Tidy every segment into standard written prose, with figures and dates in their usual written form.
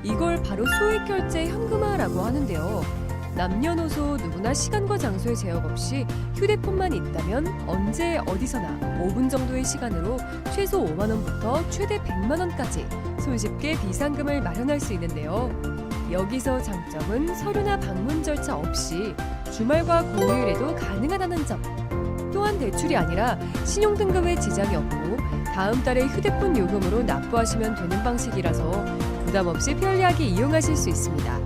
이걸 바로 소액결제 현금화라고 하는데요. 남녀노소 누구나 시간과 장소의 제약 없이 휴대폰만 있다면 언제 어디서나 5분 정도의 시간으로 최소 5만 원부터 최대 100만 원까지 손쉽게 비상금을 마련할 수 있는데요. 여기서 장점은 서류나 방문 절차 없이 주말과 공휴일에도 가능하다는 점. 또한 대출이 아니라 신용등급에 지장이 없고 다음 달에 휴대폰 요금으로 납부하시면 되는 방식이라서 부담 없이 편리하게 이용하실 수 있습니다.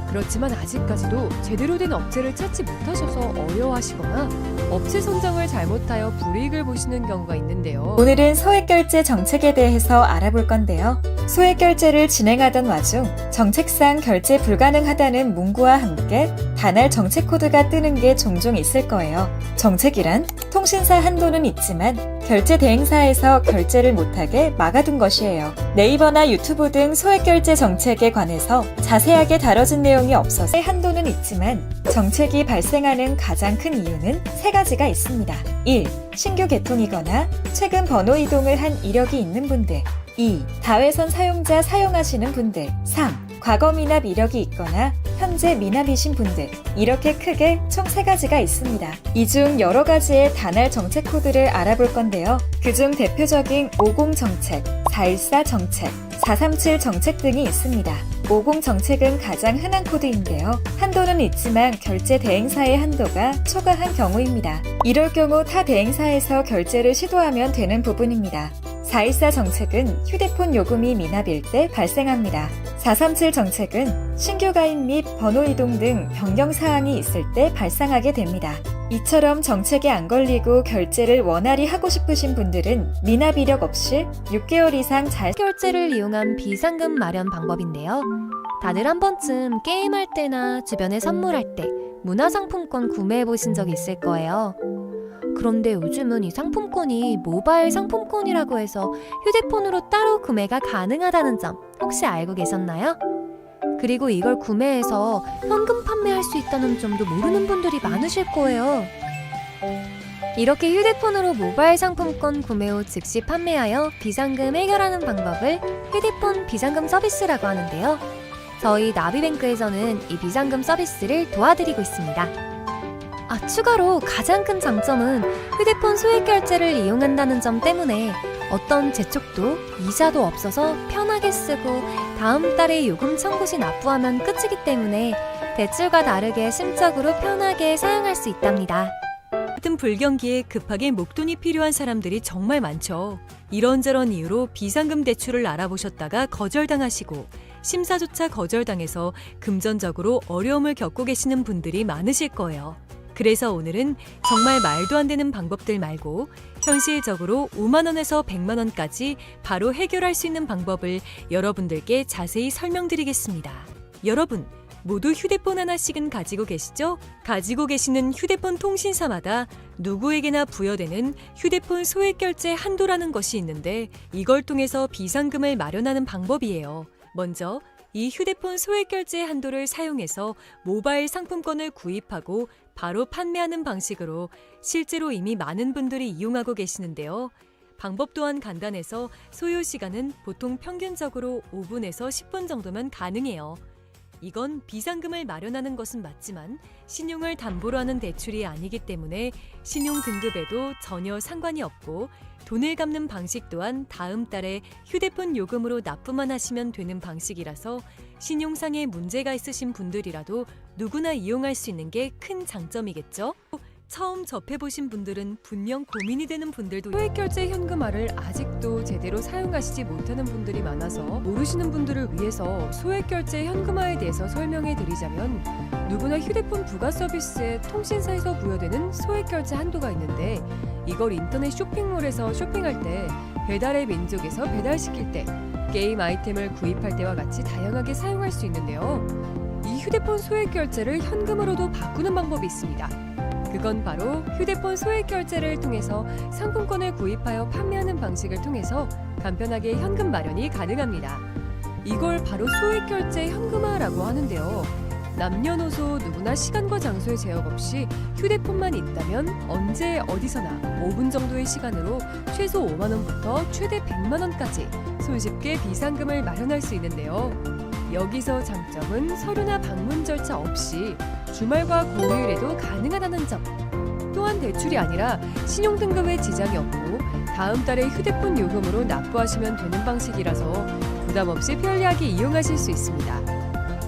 그렇지만 아직까지도 제대로 된 업체를 찾지 못하셔서 어려워하시거나 업체 선정을 잘못하여 불이익을 보시는 경우가 있는데요. 오늘은 소액결제 정책에 대해서 알아볼 건데요. 소액결제를 진행하던 와중 정책상 결제 불가능하다는 문구와 함께 단알 정책 코드가 뜨는 게 종종 있을 거예요. 정책이란 통신사 한도는 있지만 결제 대행사에서 결제를 못하게 막아둔 것이에요. 네이버나 유튜브 등 소액결제 정책에 관해서 자세하게 다뤄진 내용이 없어서 한도는 있지만 정책이 발생하는 가장 큰 이유는 세 가지가 있습니다. 1. 신규 개통이거나 최근 번호 이동을 한 이력이 있는 분들. 2. 다회선 사용자 사용하시는 분들. 3. 과거 미납 이력이 있거나 현재 미납이신 분들. 이렇게 크게 총 3가지가 있습니다. 이 중 여러 가지의 단알 정책 코드를 알아볼 건데요. 그중 대표적인 50 정책, 414 정책, 437 정책 등이 있습니다. 50 정책은 가장 흔한 코드인데요. 한도는 있지만 결제 대행사의 한도가 초과한 경우입니다. 이럴 경우 타 대행사에서 결제를 시도하면 되는 부분입니다. 414 정책은 휴대폰 요금이 미납일 때 발생합니다. 437 정책은 신규 가입 및 번호 이동 등 변경 사항이 있을 때 발생하게 됩니다. 이처럼 정책에 안 걸리고 결제를 원활히 하고 싶으신 분들은 미납 이력 없이 6개월 이상 잘 결제를 이용한 비상금 마련 방법인데요. 다들 한 번쯤 게임할 때나 주변에 선물할 때 문화상품권 구매해 보신 적 있을 거예요. 그런데 요즘은 이 상품권이 모바일 상품권이라고 해서 휴대폰으로 따로 구매가 가능하다는 점 혹시 알고 계셨나요? 그리고 이걸 구매해서 현금 판매할 수 있다는 점도 모르는 분들이 많으실 거예요. 이렇게 휴대폰으로 모바일 상품권 구매 후 즉시 판매하여 비상금 해결하는 방법을 휴대폰 비상금 서비스라고 하는데요. 저희 나비뱅크에서는 이 비상금 서비스를 도와드리고 있습니다. 추가로 가장 큰 장점은 휴대폰 소액결제를 이용한다는 점 때문에 어떤 재촉도 이자도 없어서 편하게 쓰고 다음 달에 요금 청구 시 납부하면 끝이기 때문에 대출과 다르게 심적으로 편하게 사용할 수 있답니다. 같은 불경기에 급하게 목돈이 필요한 사람들이 정말 많죠. 이런저런 이유로 비상금 대출을 알아보셨다가 거절당하시고 심사조차 거절당해서 금전적으로 어려움을 겪고 계시는 분들이 많으실 거예요. 그래서 오늘은 정말 말도 안 되는 방법들 말고 현실적으로 5만 원에서 100만 원까지 바로 해결할 수 있는 방법을 여러분들께 자세히 설명드리겠습니다. 여러분, 모두 휴대폰 하나씩은 가지고 계시죠? 가지고 계시는 휴대폰 통신사마다 누구에게나 부여되는 휴대폰 소액결제 한도라는 것이 있는데 이걸 통해서 비상금을 마련하는 방법이에요. 먼저 이 휴대폰 소액결제 한도를 사용해서 모바일 상품권을 구입하고 바로 판매하는 방식으로 실제로 이미 많은 분들이 이용하고 계시는데요. 방법 또한 간단해서 소요 시간은 보통 평균적으로 5분에서 10분 정도면 가능해요. 이건 비상금을 마련하는 것은 맞지만 신용을 담보로 하는 대출이 아니기 때문에 신용 등급에도 전혀 상관이 없고 돈을 갚는 방식 또한 다음 달에 휴대폰 요금으로 납부만 하시면 되는 방식이라서 신용상의 문제가 있으신 분들이라도 누구나 이용할 수 있는 게 큰 장점이겠죠? 처음 접해보신 분들은 분명 고민이 되는 분들도 소액결제 현금화를 아직도 제대로 사용하시지 못하는 분들이 많아서 모르시는 분들을 위해서 소액결제 현금화에 대해서 설명해 드리자면 누구나 휴대폰 부가 서비스에 통신사에서 부여되는 소액결제 한도가 있는데 이걸 인터넷 쇼핑몰에서 쇼핑할 때 배달의 민족에서 배달시킬 때 게임 아이템을 구입할 때와 같이 다양하게 사용할 수 있는데요. 이 휴대폰 소액결제를 현금으로도 바꾸는 방법이 있습니다. 그건 바로 휴대폰 소액결제를 통해서 상품권을 구입하여 판매하는 방식을 통해서 간편하게 현금 마련이 가능합니다. 이걸 바로 소액결제 현금화라고 하는데요. 남녀노소 누구나 시간과 장소의 제약 없이 휴대폰만 있다면 언제 어디서나 5분 정도의 시간으로 최소 5만 원부터 최대 100만 원까지 손쉽게 비상금을 마련할 수 있는데요. 여기서 장점은 서류나 방문 절차 없이 주말과 공휴일에도 가능하다는 점. 또한 대출이 아니라 신용등급에 지장이 없고 다음 달에 휴대폰 요금으로 납부하시면 되는 방식이라서 부담 없이 편리하게 이용하실 수 있습니다.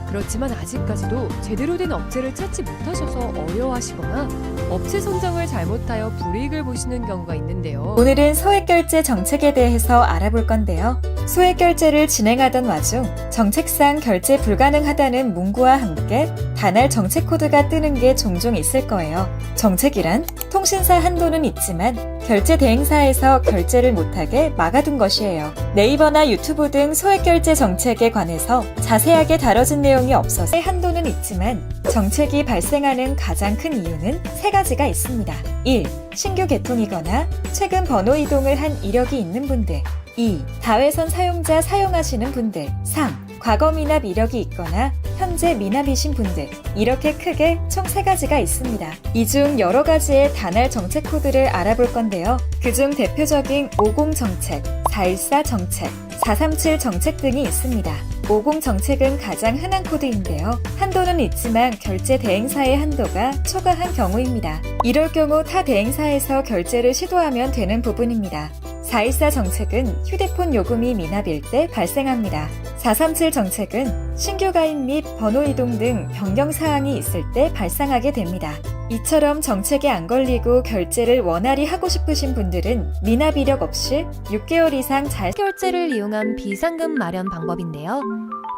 그렇지만 아직까지도 제대로 된 업체를 찾지 못하셔서 어려워하시거나 업체 선정을 잘못하여 불이익을 보시는 경우가 있는데요. 오늘은 소액결제 정책에 대해서 알아볼 건데요. 소액결제를 진행하던 와중 정책상 결제 불가능하다는 문구와 함께 단할 정책 코드가 뜨는 게 종종 있을 거예요. 정책이란 통신사 한도는 있지만 결제 대행사에서 결제를 못하게 막아둔 것이에요. 네이버나 유튜브 등 소액결제 정책에 관해서 자세하게 다뤄진 내용이 없어서 한도는 있지만 정책이 발생하는 가장 큰 이유는 세 가지가 있습니다. 1. 신규 개통이거나 최근 번호 이동을 한 이력이 있는 분들. 2. 다회선 사용자 사용하시는 분들. 3. 과거 미납 이력이 있거나 현재 미납이신 분들. 이렇게 크게 총 3가지가 있습니다. 이 중 여러 가지의 단할 정책 코드를 알아볼 건데요. 그중 대표적인 50 정책, 414 정책, 437 정책 등이 있습니다. 50 정책은 가장 흔한 코드인데요. 한도는 있지만 결제 대행사의 한도가 초과한 경우입니다. 이럴 경우 타 대행사에서 결제를 시도하면 되는 부분입니다. 414 정책은 휴대폰 요금이 미납일 때 발생합니다. 437 정책은 신규 가입 및 번호 이동 등 변경 사항이 있을 때 발생하게 됩니다. 이처럼 정책에 안 걸리고 결제를 원활히 하고 싶으신 분들은 미납 이력 없이 6개월 이상 잘 결제를 이용한 비상금 마련 방법인데요.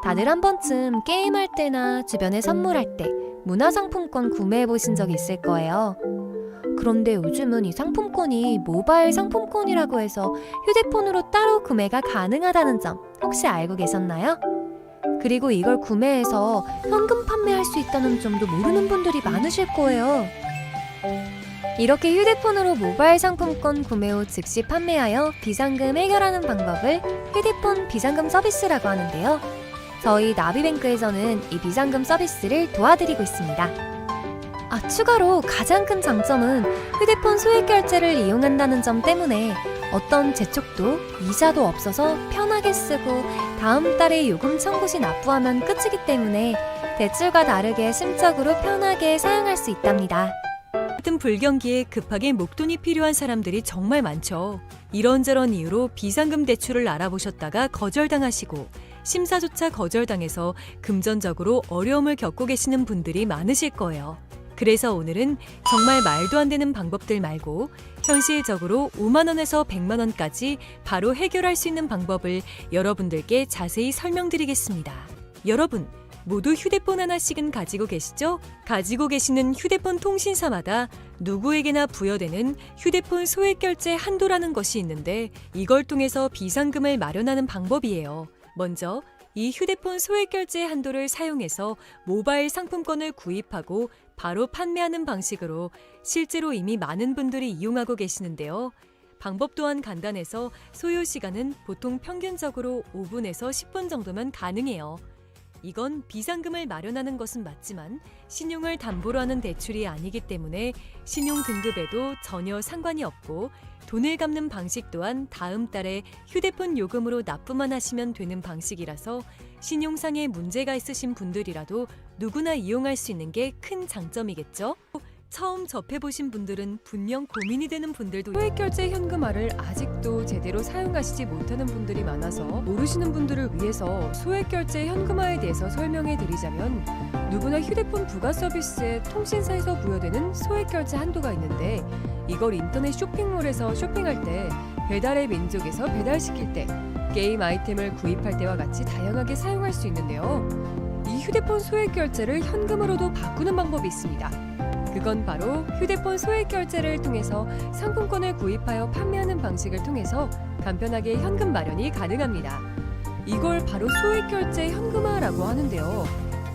다들 한 번쯤 게임할 때나 주변에 선물할 때 문화상품권 구매해 보신 적 있을 거예요. 그런데 요즘은 이 상품권이 모바일 상품권이라고 해서 휴대폰으로 따로 구매가 가능하다는 점 혹시 알고 계셨나요? 그리고 이걸 구매해서 현금 판매할 수 있다는 점도 모르는 분들이 많으실 거예요. 이렇게 휴대폰으로 모바일 상품권 구매 후 즉시 판매하여 비상금 해결하는 방법을 휴대폰 비상금 서비스라고 하는데요. 저희 나비뱅크에서는 이 비상금 서비스를 도와드리고 있습니다. 추가로 가장 큰 장점은 휴대폰 소액 결제를 이용한다는 점 때문에 어떤 재촉도 이자도 없어서 편하게 쓰고 다음 달에 요금 청구 시 납부하면 끝이기 때문에 대출과 다르게 심적으로 편하게 사용할 수 있답니다. 같은 불경기에 급하게 목돈이 필요한 사람들이 정말 많죠. 이런저런 이유로 비상금 대출을 알아보셨다가 거절당하시고 심사조차 거절당해서 금전적으로 어려움을 겪고 계시는 분들이 많으실 거예요. 그래서 오늘은 정말 말도 안 되는 방법들 말고 현실적으로 5만 원에서 100만 원까지 바로 해결할 수 있는 방법을 여러분들께 자세히 설명드리겠습니다. 여러분, 모두 휴대폰 하나씩은 가지고 계시죠? 가지고 계시는 휴대폰 통신사마다 누구에게나 부여되는 휴대폰 소액 결제 한도라는 것이 있는데 이걸 통해서 비상금을 마련하는 방법이에요. 먼저 이 휴대폰 소액 결제 한도를 사용해서 모바일 상품권을 구입하고 바로 판매하는 방식으로 실제로 이미 많은 분들이 이용하고 계시는데요. 방법 또한 간단해서 소요 시간은 보통 평균적으로 5분에서 10분 정도면 가능해요. 이건 비상금을 마련하는 것은 맞지만 신용을 담보로 하는 대출이 아니기 때문에 신용 등급에도 전혀 상관이 없고 돈을 갚는 방식 또한 다음 달에 휴대폰 요금으로 납부만 하시면 되는 방식이라서 신용상의 문제가 있으신 분들이라도 누구나 이용할 수 있는 게 큰 장점이겠죠? 처음 접해보신 분들은 분명 고민이 되는 분들도 소액결제 현금화를 아직도 제대로 사용하시지 못하는 분들이 많아서 모르시는 분들을 위해서 소액결제 현금화에 대해서 설명해 드리자면 누구나 휴대폰 부가 서비스에 통신사에서 부여되는 소액결제 한도가 있는데 이걸 인터넷 쇼핑몰에서 쇼핑할 때 배달의 민족에서 배달시킬 때 게임 아이템을 구입할 때와 같이 다양하게 사용할 수 있는데요. 이 휴대폰 소액결제를 현금으로도 바꾸는 방법이 있습니다. 그건 바로 휴대폰 소액 결제를 통해서 상품권을 구입하여 판매하는 방식을 통해서 간편하게 현금 마련이 가능합니다. 이걸 바로 소액 결제 현금화라고 하는데요.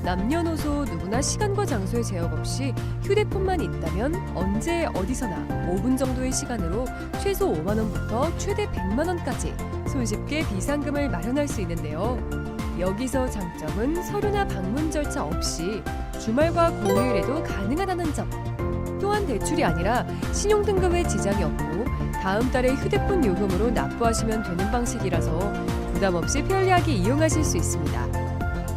남녀노소 누구나 시간과 장소에 제약 없이 휴대폰만 있다면 언제 어디서나 5분 정도의 시간으로 최소 5만 원부터 최대 100만 원까지 손쉽게 비상금을 마련할 수 있는데요. 여기서 장점은 서류나 방문 절차 없이 주말과 공휴일에도 가능하다는 점. 또한 대출이 아니라 신용등급에 지장이 없고 다음 달에 휴대폰 요금으로 납부하시면 되는 방식이라서 부담 없이 편리하게 이용하실 수 있습니다.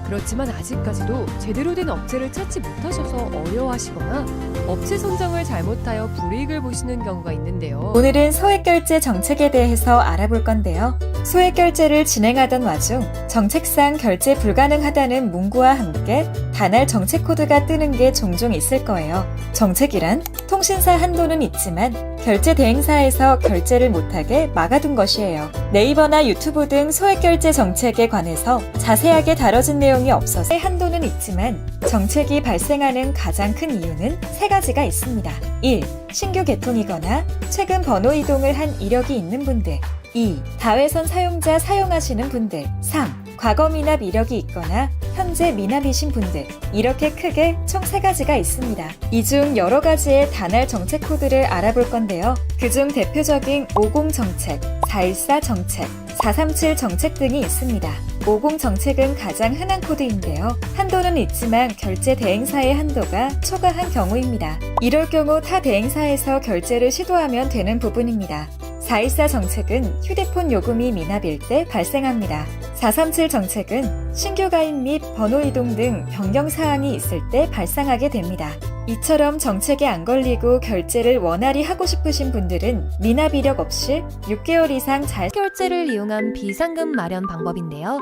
그렇지만 아직까지도 제대로 된 업체를 찾지 못하셔서 어려워하시거나 업체 선정을 잘못하여 불이익을 보시는 경우가 있는데요. 오늘은 소액결제 정책에 대해서 알아볼 건데요. 소액결제를 진행하던 와중 정책상 결제 불가능하다는 문구와 함께 단할 정책 코드가 뜨는 게 종종 있을 거예요. 정책이란 통신사 한도는 있지만 결제 대행사에서 결제를 못하게 막아둔 것이에요. 네이버나 유튜브 등 소액결제 정책에 관해서 자세하게 다뤄진 내용이 없어서 한도는 있지만 정책이 발생하는 가장 큰 이유는 세 가지가 있습니다. 1. 신규 개통이거나 최근 번호 이동을 한 이력이 있는 분들. 2. 다회선 사용자 사용하시는 분들. 3. 과거 미납 이력이 있거나 현재 미납이신 분들. 이렇게 크게 총 3가지가 있습니다. 이 중 여러 가지의 단할 정책 코드를 알아볼 건데요. 그중 대표적인 50 정책, 414 정책, 437 정책 등이 있습니다. 50 정책은 가장 흔한 코드인데요. 한도는 있지만 결제 대행사의 한도가 초과한 경우입니다. 이럴 경우 타 대행사에서 결제를 시도하면 되는 부분입니다. 414 정책은 휴대폰 요금이 미납일 때 발생합니다. 437 정책은 신규 가입 및 번호 이동 등 변경 사항이 있을 때 발생하게 됩니다. 이처럼 정책에 안 걸리고 결제를 원활히 하고 싶으신 분들은 미납 이력 없이 6개월 이상 잘 결제를 이용한 비상금 마련 방법인데요.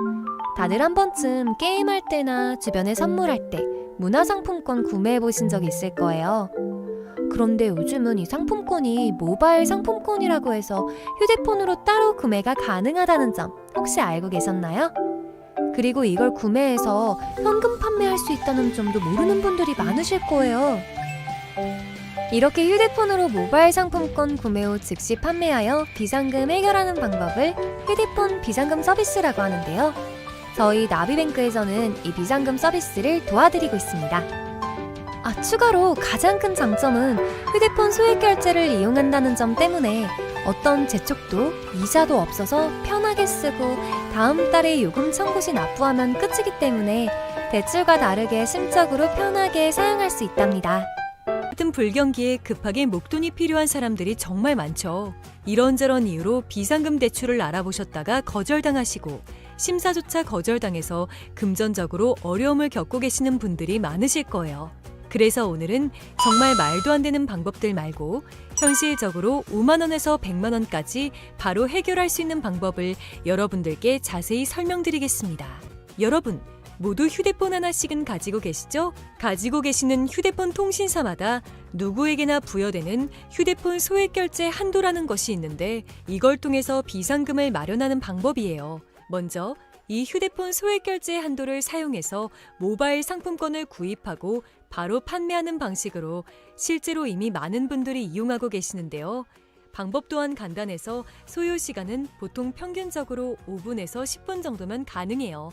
다들 한 번쯤 게임할 때나 주변에 선물할 때 문화상품권 구매해 보신 적 있을 거예요. 그런데 요즘은 이 상품권이 모바일 상품권이라고 해서 휴대폰으로 따로 구매가 가능하다는 점 혹시 알고 계셨나요? 그리고 이걸 구매해서 현금 판매할 수 있다는 점도 모르는 분들이 많으실 거예요. 이렇게 휴대폰으로 모바일 상품권 구매 후 즉시 판매하여 비상금 해결하는 방법을 휴대폰 비상금 서비스라고 하는데요. 저희 나비뱅크에서는 이 비상금 서비스를 도와드리고 있습니다. 추가로 가장 큰 장점은 휴대폰 소액 결제를 이용한다는 점 때문에 어떤 재촉도 이자도 없어서 편하게 쓰고 다음 달에 요금 청구 시 납부하면 끝이기 때문에 대출과 다르게 심적으로 편하게 사용할 수 있답니다. 같은 불경기에 급하게 목돈이 필요한 사람들이 정말 많죠. 이런저런 이유로 비상금 대출을 알아보셨다가 거절당하시고 심사조차 거절당해서 금전적으로 어려움을 겪고 계시는 분들이 많으실 거예요. 그래서 오늘은 정말 말도 안 되는 방법들 말고 현실적으로 5만 원에서 100만 원까지 바로 해결할 수 있는 방법을 여러분들께 자세히 설명드리겠습니다. 여러분, 모두 휴대폰 하나씩은 가지고 계시죠? 가지고 계시는 휴대폰 통신사마다 누구에게나 부여되는 휴대폰 소액 결제 한도라는 것이 있는데 이걸 통해서 비상금을 마련하는 방법이에요. 먼저 이 휴대폰 소액 결제 한도를 사용해서 모바일 상품권을 구입하고 바로 판매하는 방식으로 실제로 이미 많은 분들이 이용하고 계시는데요. 방법 또한 간단해서 소요 시간은 보통 평균적으로 5분에서 10분 정도면 가능해요.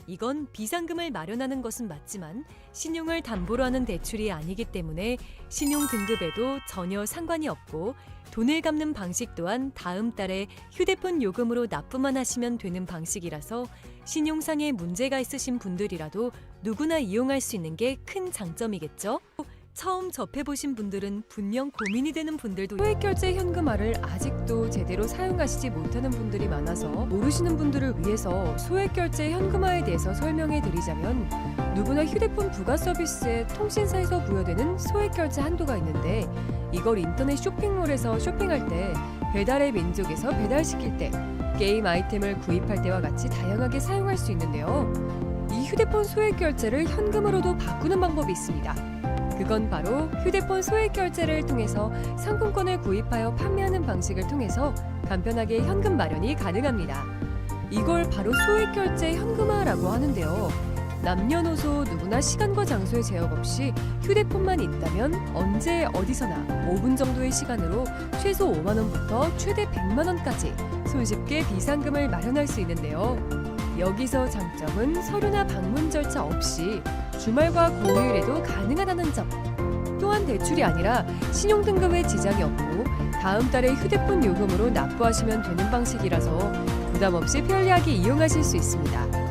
이건 비상금을 마련하는 것은 맞지만 신용을 담보로 하는 대출이 아니기 때문에 신용 등급에도 전혀 상관이 없고 돈을 갚는 방식 또한 다음 달에 휴대폰 요금으로 납부만 하시면 되는 방식이라서 신용상의 문제가 있으신 분들이라도 누구나 이용할 수 있는 게 큰 장점이겠죠? 처음 접해보신 분들은 분명 고민이 되는 분들도 소액결제 현금화를 아직도 제대로 사용하시지 못하는 분들이 많아서 모르시는 분들을 위해서 소액결제 현금화에 대해서 설명해 드리자면 누구나 휴대폰 부가 서비스에 통신사에서 부여되는 소액결제 한도가 있는데 이걸 인터넷 쇼핑몰에서 쇼핑할 때 배달의 민족에서 배달시킬 때 게임 아이템을 구입할 때와 같이 다양하게 사용할 수 있는데요. 이 휴대폰 소액결제를 현금으로도 바꾸는 방법이 있습니다. 그건 바로 휴대폰 소액 결제를 통해서 상품권을 구입하여 판매하는 방식을 통해서 간편하게 현금 마련이 가능합니다. 이걸 바로 소액 결제 현금화라고 하는데요. 남녀노소 누구나 시간과 장소의 제약 없이 휴대폰만 있다면 언제 어디서나 5분 정도의 시간으로 최소 5만 원부터 최대 100만 원까지 손쉽게 비상금을 마련할 수 있는데요. 여기서 장점은 서류나 방문 절차 없이 주말과 공휴일에도 가능하다는 점. 또한 대출이 아니라 신용등급에 지장이 없고 다음 달에 휴대폰 요금으로 납부하시면 되는 방식이라서 부담 없이 편리하게 이용하실 수 있습니다.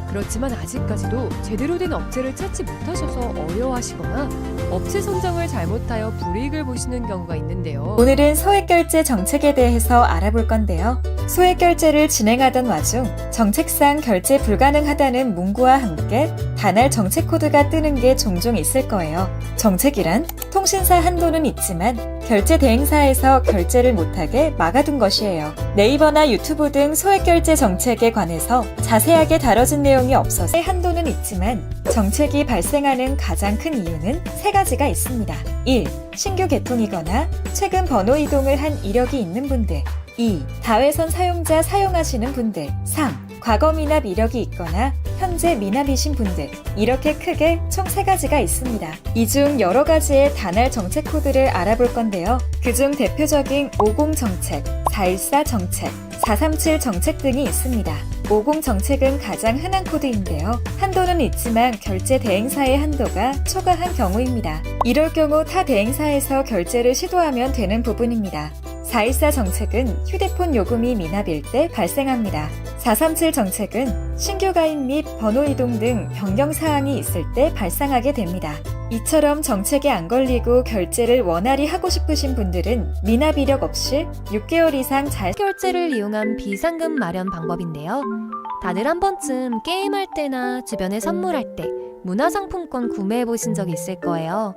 그렇지만 아직까지도 제대로 된 업체를 찾지 못하셔서 어려워하시거나 업체 선정을 잘못하여 불이익을 보시는 경우가 있는데요. 오늘은 소액결제 정책에 대해서 알아볼 건데요. 소액 결제를 진행하던 와중 정책상 결제 불가능하다는 문구와 함께 단알 정책 코드가 뜨는 게 종종 있을 거예요. 정책이란 통신사 한도는 있지만 결제 대행사에서 결제를 못하게 막아둔 것이에요. 네이버나 유튜브 등 소액 결제 정책에 관해서 자세하게 다뤄진 내용이 없어서 한도는 있지만 정책이 발생하는 가장 큰 이유는 세 가지가 있습니다. 1. 신규 개통이거나 최근 번호 이동을 한 이력이 있는 분들. 2. 다회선 사용자 사용하시는 분들. 3. 과거 미납 이력이 있거나 현재 미납이신 분들. 이렇게 크게 총 3가지가 있습니다. 이 중 여러 가지의 단알 정책 코드를 알아볼 건데요. 그중 대표적인 50 정책, 414 정책, 437 정책 등이 있습니다. 50 정책은 가장 흔한 코드인데요. 한도는 있지만 결제 대행사의 한도가 초과한 경우입니다. 이럴 경우 타 대행사에서 결제를 시도하면 되는 부분입니다. 414 정책은 휴대폰 요금이 미납일 때 발생합니다. 437 정책은 신규 가입 및 번호 이동 등 변경 사항이 있을 때 발생하게 됩니다. 이처럼 정책에 안 걸리고 결제를 원활히 하고 싶으신 분들은 미납 이력 없이 6개월 이상 잘 결제를 이용한 비상금 마련 방법인데요. 다들 한 번쯤 게임할 때나 주변에 선물할 때 문화상품권 구매해 보신 적 있을 거예요.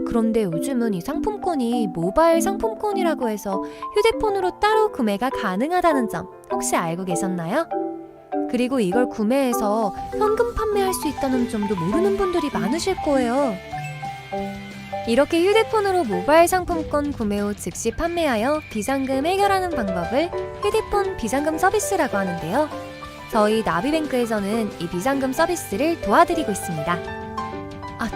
그런데 요즘은 이 상품권이 모바일 상품권이라고 해서 휴대폰으로 따로 구매가 가능하다는 점 혹시 알고 계셨나요? 그리고 이걸 구매해서 현금 판매할 수 있다는 점도 모르는 분들이 많으실 거예요. 이렇게 휴대폰으로 모바일 상품권 구매 후 즉시 판매하여 비상금 해결하는 방법을 휴대폰 비상금 서비스라고 하는데요. 저희 나비뱅크에서는 이 비상금 서비스를 도와드리고 있습니다.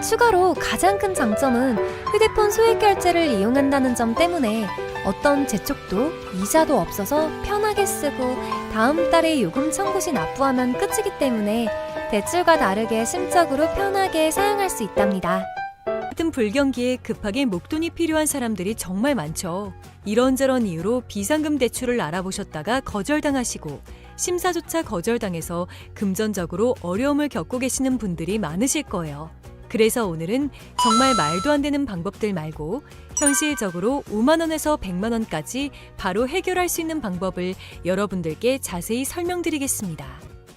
추가로 가장 큰 장점은 휴대폰 소액 결제를 이용한다는 점 때문에 어떤 재촉도 이자도 없어서 편하게 쓰고 다음 달에 요금 청구 시 납부하면 끝이기 때문에 대출과 다르게 심적으로 편하게 사용할 수 있답니다. 같은 불경기에 급하게 목돈이 필요한 사람들이 정말 많죠. 이런저런 이유로 비상금 대출을 알아보셨다가 거절당하시고 심사조차 거절당해서 금전적으로 어려움을 겪고 계시는 분들이 많으실 거예요. 그래서 오늘은 정말 말도 안 되는 방법들 말고 현실적으로 5만 원에서 100만 원까지 바로 해결할 수 있는 방법을 여러분들께 자세히 설명드리겠습니다.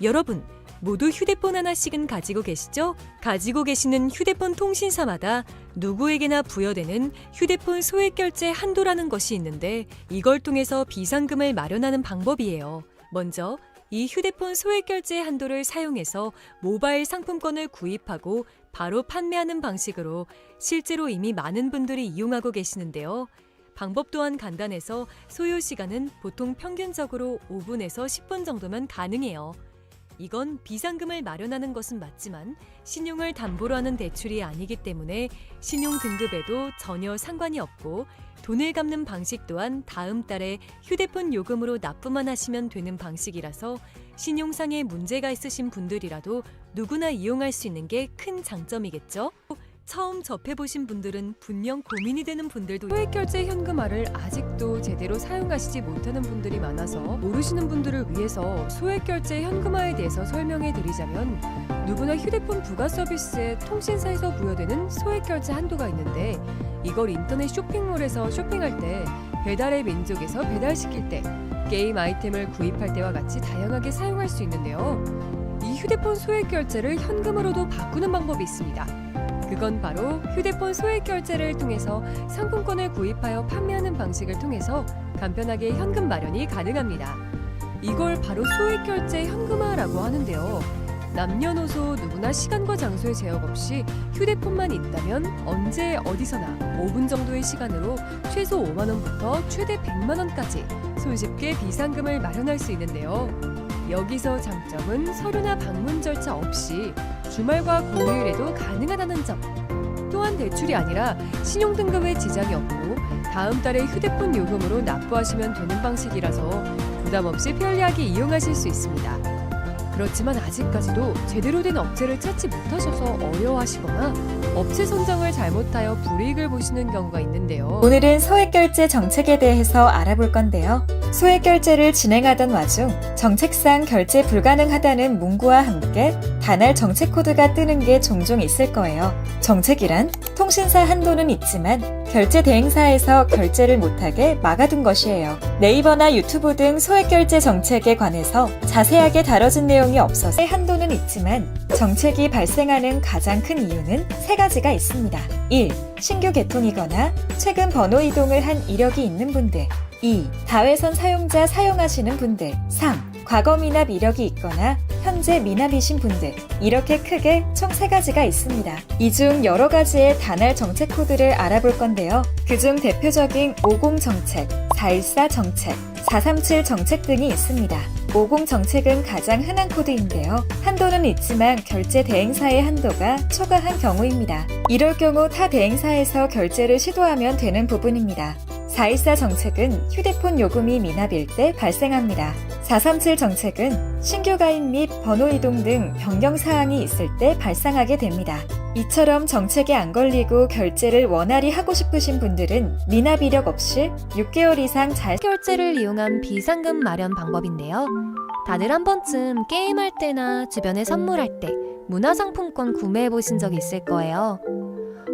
여러분, 모두 휴대폰 하나씩은 가지고 계시죠? 가지고 계시는 휴대폰 통신사마다 누구에게나 부여되는 휴대폰 소액 결제 한도라는 것이 있는데 이걸 통해서 비상금을 마련하는 방법이에요. 먼저 이 휴대폰 소액 결제 한도를 사용해서 모바일 상품권을 구입하고 바로 판매하는 방식으로 실제로 이미 많은 분들이 이용하고 계시는데요. 방법 또한 간단해서 소요 시간은 보통 평균적으로 5분에서 10분 정도면 가능해요. 이건 비상금을 마련하는 것은 맞지만 신용을 담보로 하는 대출이 아니기 때문에 신용 등급에도 전혀 상관이 없고 돈을 갚는 방식 또한 다음 달에 휴대폰 요금으로 납부만 하시면 되는 방식이라서 신용상의 문제가 있으신 분들이라도 누구나 이용할 수 있는 게 큰 장점이겠죠? 처음 접해보신 분들은 분명 고민이 되는 분들도 소액결제 현금화를 아직도 제대로 사용하시지 못하는 분들이 많아서 모르시는 분들을 위해서 소액결제 현금화에 대해서 설명해 드리자면 누구나 휴대폰 부가 서비스에 통신사에서 부여되는 소액결제 한도가 있는데 이걸 인터넷 쇼핑몰에서 쇼핑할 때 배달의 민족에서 배달시킬 때 게임 아이템을 구입할 때와 같이 다양하게 사용할 수 있는데요. 이 휴대폰 소액결제를 현금으로도 바꾸는 방법이 있습니다. 그건 바로 휴대폰 소액 결제를 통해서 상품권을 구입하여 판매하는 방식을 통해서 간편하게 현금 마련이 가능합니다. 이걸 바로 소액 결제 현금화라고 하는데요. 남녀노소 누구나 시간과 장소의 제약 없이 휴대폰만 있다면 언제 어디서나 5분 정도의 시간으로 최소 5만 원부터 최대 100만 원까지 손쉽게 비상금을 마련할 수 있는데요. 여기서 장점은 서류나 방문 절차 없이 주말과 공휴일에도 가능하다는 점. 또한 대출이 아니라 신용등급에 지장이 없고 다음 달에 휴대폰 요금으로 납부하시면 되는 방식이라서 부담 없이 편리하게 이용하실 수 있습니다. 그렇지만 아직까지도 제대로 된 업체를 찾지 못하셔서 어려워하시거나 업체 선정을 잘못하여 불이익을 보시는 경우가 있는데요. 오늘은 소액결제 정책에 대해서 알아볼 건데요. 소액결제를 진행하던 와중 정책상 결제 불가능하다는 문구와 함께 단알 정책 코드가 뜨는 게 종종 있을 거예요. 정책이란 통신사 한도는 있지만 결제 대행사에서 결제를 못하게 막아둔 것이에요. 네이버나 유튜브 등 소액결제 정책에 관해서 자세하게 다뤄진 내용이 없어서 한도는 있지만 정책이 발생하는 가장 큰 이유는 세 가지가 있습니다. 1. 신규 개통이거나 최근 번호 이동을 한 이력이 있는 분들. 2. 다회선 사용자 사용하시는 분들. 3. 과거 미납 이력이 있거나 현재 미납이신 분들. 이렇게 크게 총 3가지가 있습니다. 이 중 여러 가지의 단알 정책 코드를 알아볼 건데요. 그중 대표적인 50 정책, 414 정책, 437 정책 등이 있습니다. 50 정책은 가장 흔한 코드인데요. 한도는 있지만 결제 대행사의 한도가 초과한 경우입니다. 이럴 경우 타 대행사에서 결제를 시도하면 되는 부분입니다. 414 정책은 휴대폰 요금이 미납일 때 발생합니다. 437 정책은 신규 가입 및 번호 이동 등 변경 사항이 있을 때 발생하게 됩니다. 이처럼 정책에 안 걸리고 결제를 원활히 하고 싶으신 분들은 미납 이력 없이 6개월 이상 잘 결제를 이용한 비상금 마련 방법인데요. 다들 한 번쯤 게임할 때나 주변에 선물할 때 문화상품권 구매해 보신 적 있을 거예요.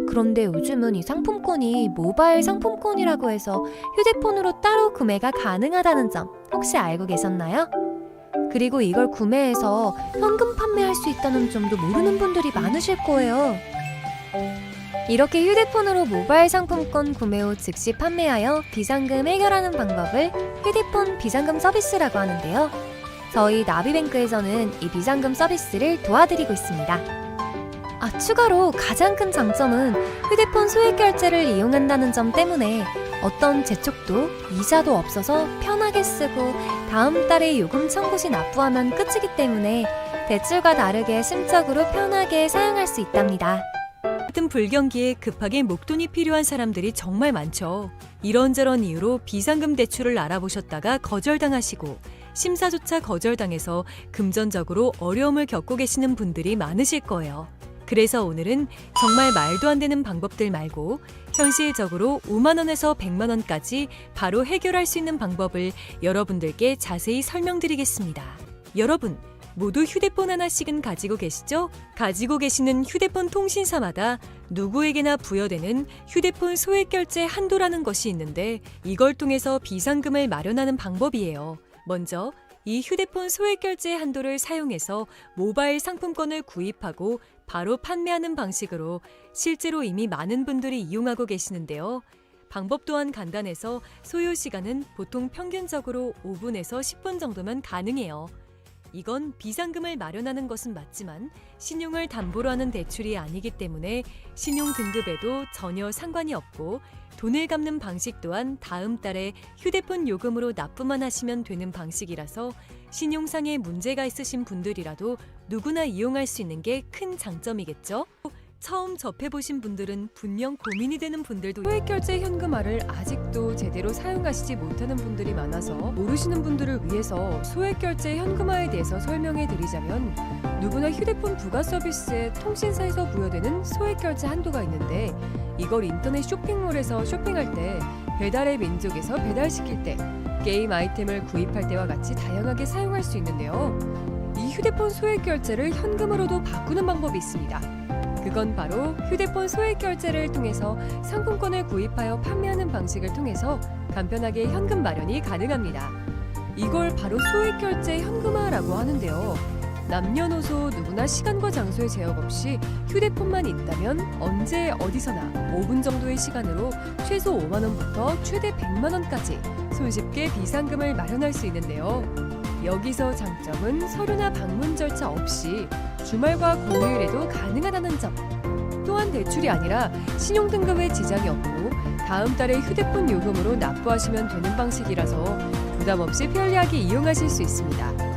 그런데 요즘은 이 상품권이 모바일 상품권이라고 해서 휴대폰으로 따로 구매가 가능하다는 점 혹시 알고 계셨나요? 그리고 이걸 구매해서 현금 판매할 수 있다는 점도 모르는 분들이 많으실 거예요. 이렇게 휴대폰으로 모바일 상품권 구매 후 즉시 판매하여 비상금 해결하는 방법을 휴대폰 비상금 서비스라고 하는데요. 저희 나비뱅크에서는 이 비상금 서비스를 도와드리고 있습니다. 추가로 가장 큰 장점은 휴대폰 소액결제를 이용한다는 점 때문에 어떤 재촉도 이자도 없어서 편하게 쓰고 다음 달에 요금 청구 시 납부하면 끝이기 때문에 대출과 다르게 심적으로 편하게 사용할 수 있답니다. 같은 불경기에 급하게 목돈이 필요한 사람들이 정말 많죠. 이런저런 이유로 비상금 대출을 알아보셨다가 거절당하시고 심사조차 거절당해서 금전적으로 어려움을 겪고 계시는 분들이 많으실 거예요. 그래서 오늘은 정말 말도 안 되는 방법들 말고 현실적으로 5만 원에서 100만 원까지 바로 해결할 수 있는 방법을 여러분들께 자세히 설명드리겠습니다. 여러분, 모두 휴대폰 하나씩은 가지고 계시죠? 가지고 계시는 휴대폰 통신사마다 누구에게나 부여되는 휴대폰 소액결제 한도라는 것이 있는데 이걸 통해서 비상금을 마련하는 방법이에요. 먼저 이 휴대폰 소액결제 한도를 사용해서 모바일 상품권을 구입하고 바로 판매하는 방식으로 실제로 이미 많은 분들이 이용하고 계시는데요. 방법 또한 간단해서 소요 시간은 보통 평균적으로 5분에서 10분 정도면 가능해요. 이건 비상금을 마련하는 것은 맞지만 신용을 담보로 하는 대출이 아니기 때문에 신용 등급에도 전혀 상관이 없고 돈을 갚는 방식 또한 다음 달에 휴대폰 요금으로 납부만 하시면 되는 방식이라서 신용상의 문제가 있으신 분들이라도 누구나 이용할 수 있는 게 큰 장점이겠죠? 처음 접해보신 분들은 분명 고민이 되는 분들도 소액결제 현금화를 아직도 제대로 사용하시지 못하는 분들이 많아서 모르시는 분들을 위해서 소액결제 현금화에 대해서 설명해 드리자면 누구나 휴대폰 부가 서비스에 통신사에서 부여되는 소액결제 한도가 있는데 이걸 인터넷 쇼핑몰에서 쇼핑할 때 배달의 민족에서 배달시킬 때 게임 아이템을 구입할 때와 같이 다양하게 사용할 수 있는데요. 이 휴대폰 소액결제를 현금으로도 바꾸는 방법이 있습니다. 그건 바로 휴대폰 소액결제를 통해서 상품권을 구입하여 판매하는 방식을 통해서 간편하게 현금 마련이 가능합니다. 이걸 바로 소액결제 현금화라고 하는데요. 남녀노소 누구나 시간과 장소의 제약 없이 휴대폰만 있다면 언제 어디서나 5분 정도의 시간으로 최소 5만 원부터 최대 100만 원까지 손쉽게 비상금을 마련할 수 있는데요. 여기서 장점은 서류나 방문 절차 없이 주말과 공휴일에도 가능하다는 점. 또한 대출이 아니라 신용등급에 지장이 없고 다음 달에 휴대폰 요금으로 납부하시면 되는 방식이라서 부담 없이 편리하게 이용하실 수 있습니다.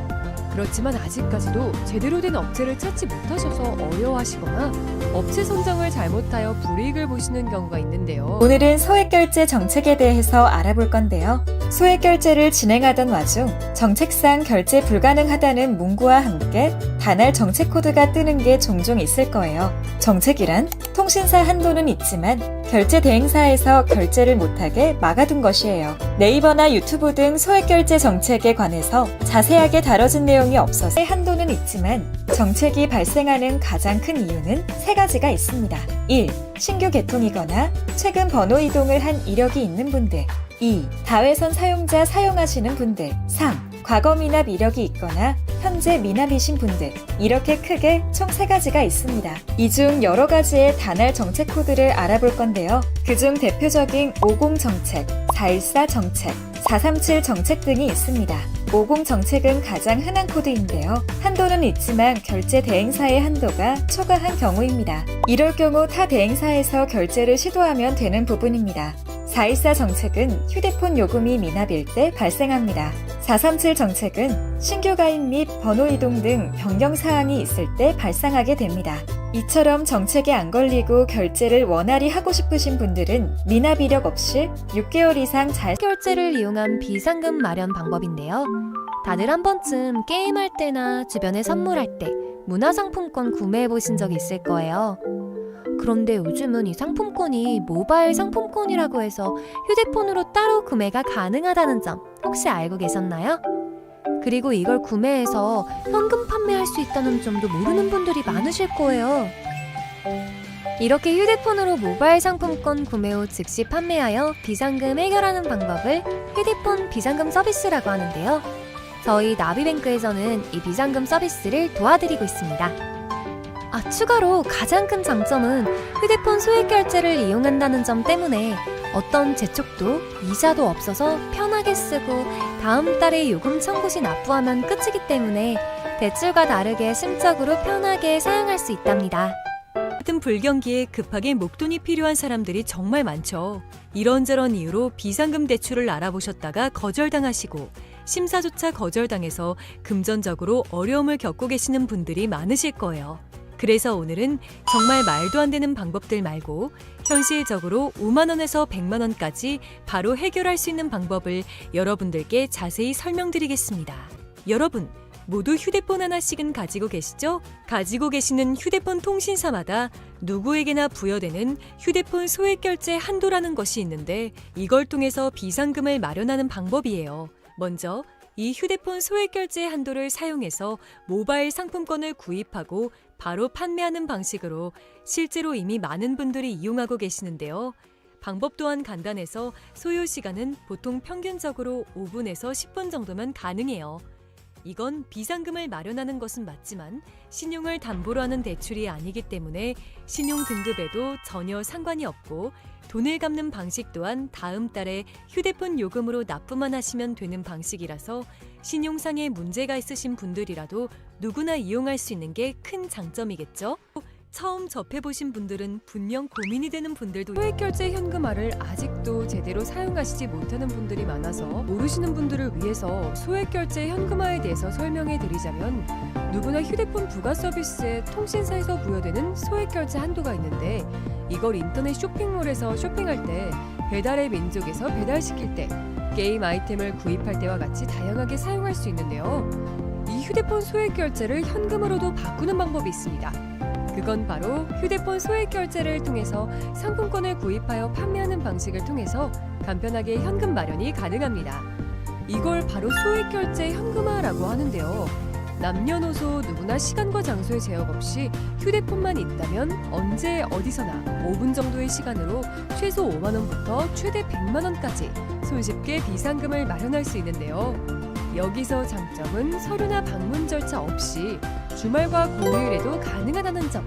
그렇지만 아직까지도 제대로 된 업체를 찾지 못하셔서 어려워하시거나 업체 선정을 잘못하여 불이익을 보시는 경우가 있는데요. 오늘은 소액결제 정책에 대해서 알아볼 건데요. 소액결제를 진행하던 와중 정책상 결제 불가능하다는 문구와 함께 단알 정책 코드가 뜨는 게 종종 있을 거예요. 정책이란 통신사 한도는 있지만 결제 대행사에서 결제를 못하게 막아둔 것이에요. 네이버나 유튜브 등 소액결제 정책에 관해서 자세하게 다뤄진 내용이 없어서 한도는 한도는 있지만 정책이 발생하는 가장 큰 이유는 세 가지가 있습니다. 1. 신규 개통이거나 최근 번호 이동을 한 이력이 있는 분들. 2. 다회선 사용자 사용하시는 분들. 3. 과거 미납 이력이 있거나 현재 미납이신 분들. 이렇게 크게 총 3가지가 있습니다. 이 중 여러 가지의 단알 정책 코드를 알아볼 건데요. 그중 대표적인 50 정책, 414 정책, 437 정책 등이 있습니다. 50 정책은 가장 흔한 코드인데요. 한도는 있지만 결제 대행사의 한도가 초과한 경우입니다. 이럴 경우 타 대행사에서 결제를 시도하면 되는 부분입니다. 414 정책은 휴대폰 요금이 미납일 때 발생합니다. 437 정책은 신규 가입 및 번호 이동 등 변경 사항이 있을 때 발생하게 됩니다. 이처럼 정책에 안 걸리고 결제를 원활히 하고 싶으신 분들은 미납 이력 없이 6개월 이상 잘 결제를 이용한 비상금 마련 방법인데요. 다들 한 번쯤 게임할 때나 주변에 선물할 때 문화상품권 구매해 보신 적 있을 거예요. 그런데 요즘은 이 상품권이 모바일 상품권이라고 해서 휴대폰으로 따로 구매가 가능하다는 점 혹시 알고 계셨나요? 그리고 이걸 구매해서 현금 판매할 수 있다는 점도 모르는 분들이 많으실 거예요. 이렇게 휴대폰으로 모바일 상품권 구매 후 즉시 판매하여 비상금 해결하는 방법을 휴대폰 비상금 서비스라고 하는데요. 저희 나비뱅크에서는 이 비상금 서비스를 도와드리고 있습니다. 추가로 가장 큰 장점은 휴대폰 소액 결제를 이용한다는 점 때문에 어떤 재촉도 이자도 없어서 편하게 쓰고 다음 달에 요금 청구 시 납부하면 끝이기 때문에 대출과 다르게 심적으로 편하게 사용할 수 있답니다. 같은 불경기에 급하게 목돈이 필요한 사람들이 정말 많죠. 이런저런 이유로 비상금 대출을 알아보셨다가 거절당하시고 심사조차 거절당해서 금전적으로 어려움을 겪고 계시는 분들이 많으실 거예요. 그래서 오늘은 정말 말도 안 되는 방법들 말고 현실적으로 5만 원에서 100만 원까지 바로 해결할 수 있는 방법을 여러분들께 자세히 설명드리겠습니다. 여러분, 모두 휴대폰 하나씩은 가지고 계시죠? 가지고 계시는 휴대폰 통신사마다 누구에게나 부여되는 휴대폰 소액 결제 한도라는 것이 있는데 이걸 통해서 비상금을 마련하는 방법이에요. 먼저 이 휴대폰 소액 결제 한도를 사용해서 모바일 상품권을 구입하고 바로 판매하는 방식으로 실제로 이미 많은 분들이 이용하고 계시는데요. 방법 또한 간단해서 소요 시간은 보통 평균적으로 5분에서 10분 정도면 가능해요. 이건 비상금을 마련하는 것은 맞지만 신용을 담보로 하는 대출이 아니기 때문에 신용 등급에도 전혀 상관이 없고 돈을 갚는 방식 또한 다음 달에 휴대폰 요금으로 납부만 하시면 되는 방식이라서 신용상의 문제가 있으신 분들이라도 누구나 이용할 수 있는 게 큰 장점이겠죠? 처음 접해보신 분들은 분명 고민이 되는 분들도 소액결제 현금화를 아직도 제대로 사용하시지 못하는 분들이 많아서 모르시는 분들을 위해서 소액결제 현금화에 대해서 설명해 드리자면 누구나 휴대폰 부가 서비스에 통신사에서 부여되는 소액결제 한도가 있는데 이걸 인터넷 쇼핑몰에서 쇼핑할 때 배달의 민족에서 배달시킬 때 게임 아이템을 구입할 때와 같이 다양하게 사용할 수 있는데요. 이 휴대폰 소액결제를 현금으로도 바꾸는 방법이 있습니다. 그건 바로 휴대폰 소액 결제를 통해서 상품권을 구입하여 판매하는 방식을 통해서 간편하게 현금 마련이 가능합니다. 이걸 바로 소액 결제 현금화라고 하는데요. 남녀노소 누구나 시간과 장소의 제약 없이 휴대폰만 있다면 언제 어디서나 5분 정도의 시간으로 최소 5만 원부터 최대 100만 원까지 손쉽게 비상금을 마련할 수 있는데요. 여기서 장점은 서류나 방문 절차 없이 주말과 공휴일에도 가능하다는 점.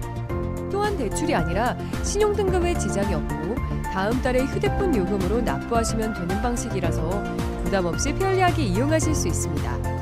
또한 대출이 아니라 신용등급에 지장이 없고 다음 달에 휴대폰 요금으로 납부하시면 되는 방식이라서 부담 없이 편리하게 이용하실 수 있습니다.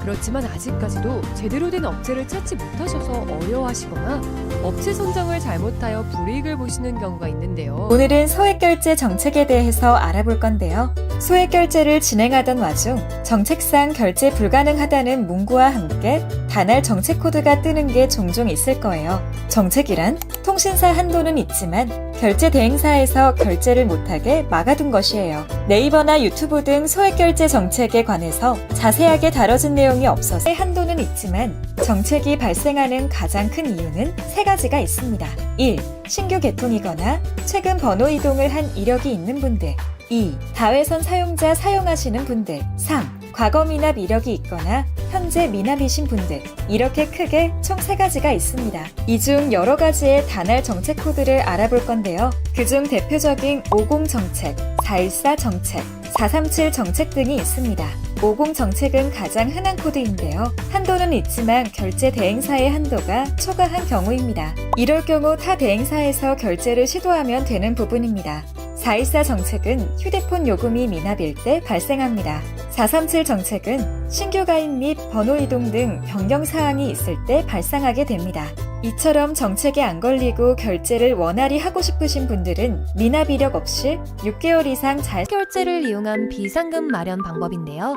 그렇지만 아직까지도 제대로 된 업체를 찾지 못하셔서 어려워하시거나 업체 선정을 잘못하여 불이익을 보시는 경우가 있는데요. 오늘은 소액결제 정책에 대해서 알아볼 건데요. 소액결제를 진행하던 와중 정책상 결제 불가능하다는 문구와 함께 단알 정책 코드가 뜨는 게 종종 있을 거예요. 정책이란 통신사 한도는 있지만 결제 대행사에서 결제를 못하게 막아둔 것이에요. 네이버나 유튜브 등 소액결제 정책에 관해서 자세하게 다뤄진 내용이 없어서 한도는 있지만 정책이 발생하는 가장 큰 이유는 3가지가 있습니다. 1. 신규 개통이거나 최근 번호 이동을 한 이력이 있는 분들. 2. 다회선 사용자 사용하시는 분들. 3. 과거 미납 이력이 있거나 현재 미납이신 분들, 이렇게 크게 총 3가지가 있습니다. 이 중 여러 가지의 다날 정책 코드를 알아볼 건데요. 그중 대표적인 50 정책, 414 정책, 437 정책 등이 있습니다. 50 정책은 가장 흔한 코드인데요. 한도는 있지만 결제 대행사의 한도가 초과한 경우입니다. 이럴 경우 타 대행사에서 결제를 시도하면 되는 부분입니다. 414 정책은 휴대폰 요금이 미납일 때 발생합니다. 437 정책은 신규 가입 및 번호 이동 등 변경 사항이 있을 때 발생하게 됩니다. 이처럼 정책에 안 걸리고 결제를 원활히 하고 싶으신 분들은 미납 이력 없이 6개월 이상 잘 결제를 이용한 비상금 마련 방법인데요.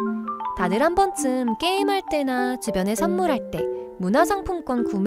다들 한 번쯤 게임할 때나 주변에 선물할 때 문화상품권 구매